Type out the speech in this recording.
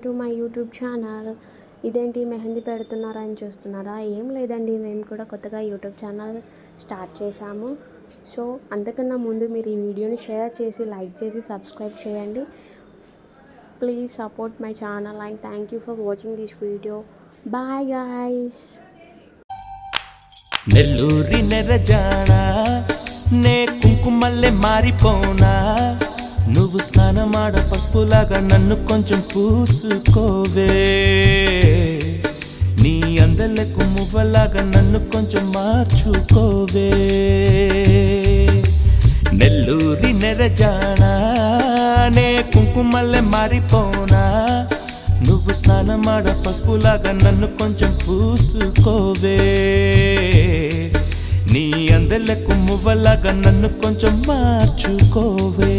To my YouTube channel. ఇదేంటి మెహందీ పెడుతున్నారని చూస్తున్నారా? ఏం లేదండి, మేము కూడా కొత్తగా యూట్యూబ్ ఛానల్ స్టార్ట్ చేశాము. సో అంతకన్నా ముందు మీరు ఈ వీడియోని షేర్ చేసి, లైక్ చేసి, సబ్స్క్రైబ్ చేయండి. Please support my channel and thank you for watching this video. Bye guys. నెల్లూరి నెరజానా నే కుంకుమల్లే మారిపోనా, నువ్వు స్నానమాడ పసుపులాగా నన్ను కొంచెం పూసుకోవే, నీ అందలకు మువ్వలాగా నన్ను కొంచెం మార్చుకోవే. నెల్లూరి నెరజానా నే కుంకుమల్లే మారిపోనా, నువ్వు స్నానమాడ పసుపులాగా నన్ను కొంచెం పూసుకోవే, నీ అందలకు మువ్వలాగా నన్ను కొంచెం మార్చుకోవే.